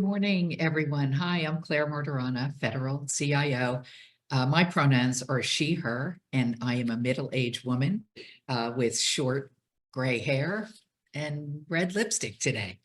Good morning, everyone. Hi, I'm Clare Martorana, Federal CIO. My pronouns are she, her, and I am a middle-aged woman with short gray hair and red lipstick today.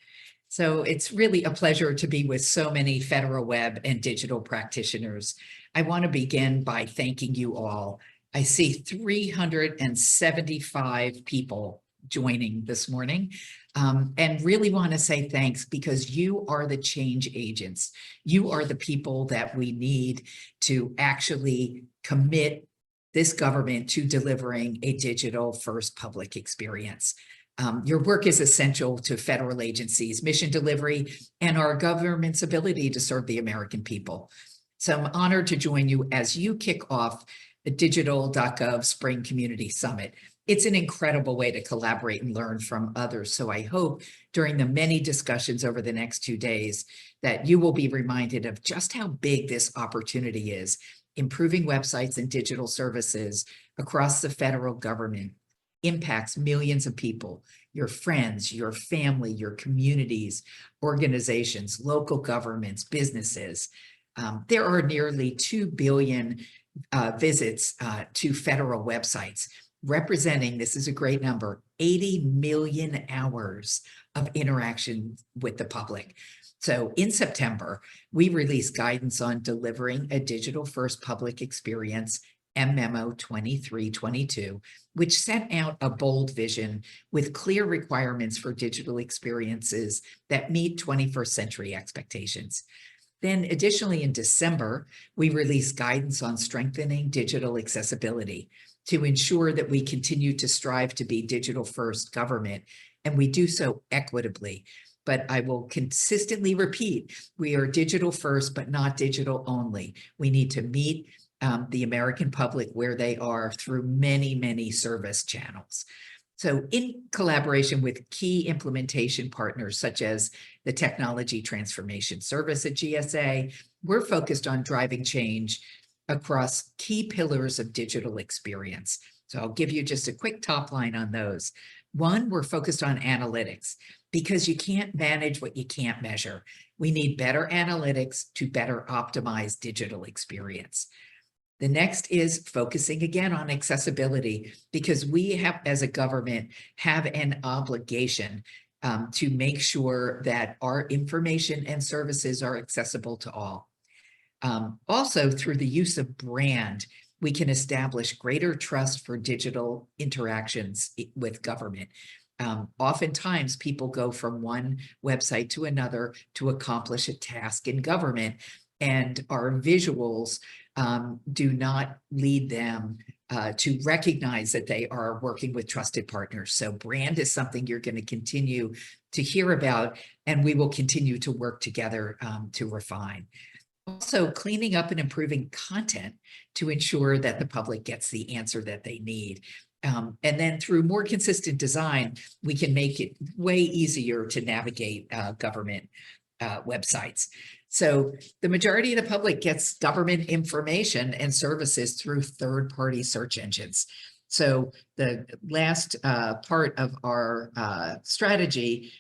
So it's really a pleasure to be with so many federal web and digital practitioners. I want to begin by thanking you all. I see 375 people joining this morning. And really want to say thanks because you are the change agents. You are the people that we need to actually commit this government to delivering a digital first public experience. Your work is essential to federal agencies' mission delivery and our government's ability to serve the American people. So I'm honored to join you as you kick off the Digital.gov Spring Community Summit. It's an incredible way to collaborate and learn from others. So I hope during the many discussions over the next 2 days that you will be reminded of just how big this opportunity is. Improving websites and digital services across the federal government impacts millions of people, your friends, your family, your communities, organizations, local governments, businesses. There are nearly 2 billion visits to federal websites, representing, this is a great number, 80 million hours of interaction with the public. So in September, we released guidance on delivering a digital first public experience, memo 2322, which set out a bold vision with clear requirements for digital experiences that meet 21st century expectations. Then additionally, in December, we released guidance on strengthening digital accessibility to ensure that we continue to strive to be digital first government, and we do so equitably. But I will consistently repeat, we are digital first, but not digital only. We need to meet the American public where they are through many, many service channels. So in collaboration with key implementation partners, such as the Technology Transformation Service at GSA, we're focused on driving change across key pillars of digital experience. So I'll give you just a quick top line on those. One, we're focused on analytics because you can't manage what you can't measure. We need better analytics to better optimize digital experience. The next is focusing again on accessibility because we have, as a government, have an obligation to make sure that our information and services are accessible to all. Also, through the use of brand, we can establish greater trust for digital interactions with government. Oftentimes, people go from one website to another to accomplish a task in government, and our visuals do not lead them to recognize that they are working with trusted partners. So brand is something you're going to continue to hear about, and we will continue to work together to refine. Also, cleaning up and improving content to ensure that the public gets the answer that they need. And then through more consistent design, we can make it way easier to navigate government websites. So the majority of the public gets government information and services through third-party search engines. So the last part of our strategy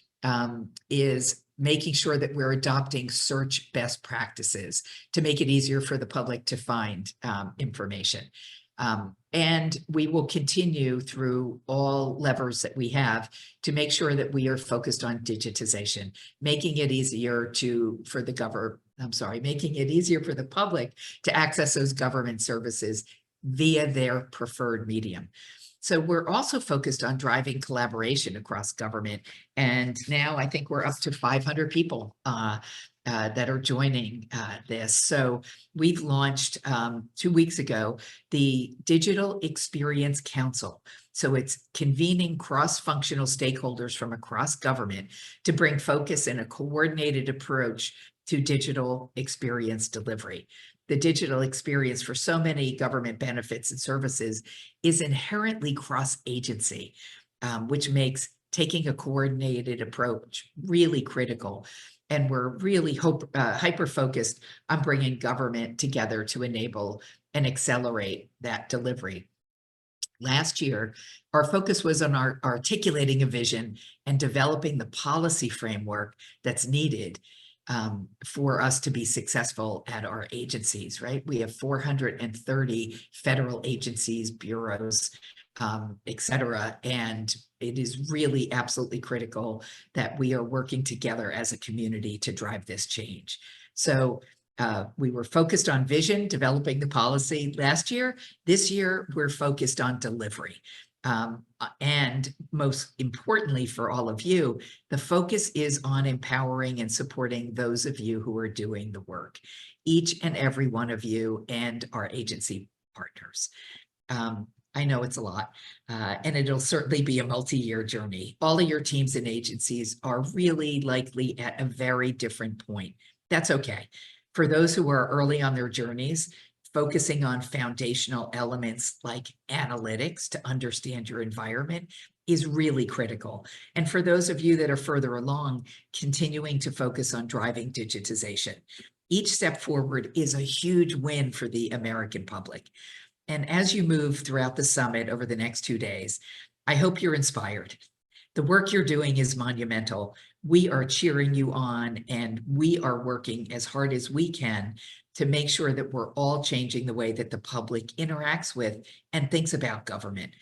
is making sure that we're adopting search best practices to make it easier for the public to find information. And we will continue through all levers that we have to make sure that we are focused on digitization, making it easier for the public to access those government services via their preferred medium. So we're also focused on driving collaboration across government. And now I think we're up to 500 people that are joining this. So we've launched 2 weeks ago the Digital Experience Council. So it's convening cross-functional stakeholders from across government to bring focus and a coordinated approach to digital experience delivery. The digital experience for so many government benefits and services is inherently cross-agency, which makes taking a coordinated approach really critical. And we're really hyper-focused on bringing government together to enable and accelerate that delivery. Last year, our focus was on articulating a vision and developing the policy framework that's needed for us to be successful at our agencies, right? We have 430 federal agencies, bureaus, et cetera. And it is really absolutely critical that we are working together as a community to drive this change. So we were focused on vision, developing the policy last year. This year, we're focused on delivery. And most importantly for all of you, the focus is on empowering and supporting those of you who are doing the work, each and every one of you and our agency partners. I know it's a lot, and it'll certainly be a multi-year journey. All of your teams and agencies are really likely at a very different point. That's okay. For those who are early on their journeys, focusing on foundational elements like analytics to understand your environment is really critical. And for those of you that are further along, continuing to focus on driving digitization. Each step forward is a huge win for the American public. And as you move throughout the summit over the next 2 days, I hope you're inspired. The work you're doing is monumental. We are cheering you on, and we are working as hard as we can to make sure that we're all changing the way that the public interacts with and thinks about government.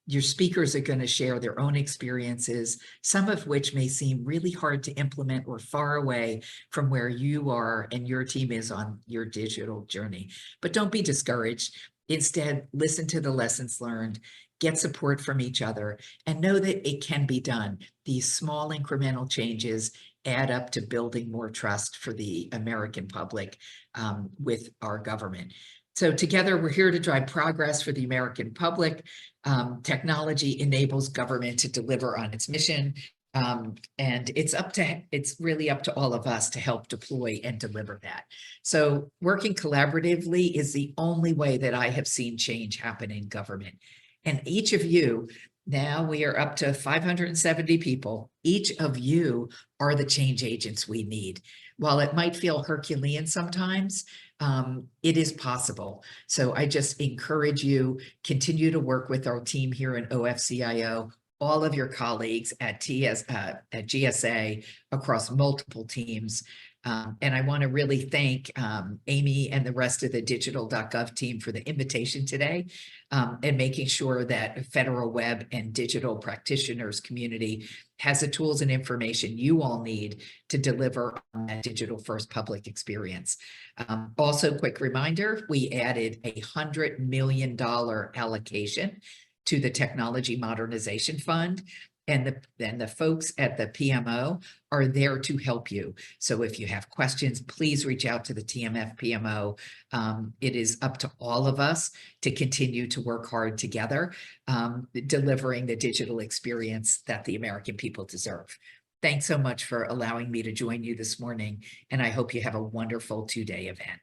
Your speakers are going to share their own experiences, some of which may seem really hard to implement or far away from where you are and your team is on your digital journey. But don't be discouraged. Instead, listen to the lessons learned, get support from each other, and know that it can be done. These small incremental changes add up to building more trust for the American public with our government. So together, we're here to drive progress for the American public. Technology enables government to deliver on its mission. And it's really up to all of us to help deploy and deliver that. So working collaboratively is the only way that I have seen change happen in government. And each of you, now we are up to 570 people. Each of you are the change agents we need. While it might feel Herculean sometimes, it is possible. So I just encourage you, continue to work with our team here in OFCIO, all of your colleagues at GSA across multiple teams. And I want to really thank Amy and the rest of the Digital.gov team for the invitation today and making sure that federal web and digital practitioners community has the tools and information you all need to deliver on that digital first public experience. Also, quick reminder, we added a $100 million allocation to the Technology Modernization Fund. And the folks at the PMO are there to help you. So if you have questions, please reach out to the TMF PMO. It is up to all of us to continue to work hard together, delivering the digital experience that the American people deserve. Thanks so much for allowing me to join you this morning, and I hope you have a wonderful 2-day event.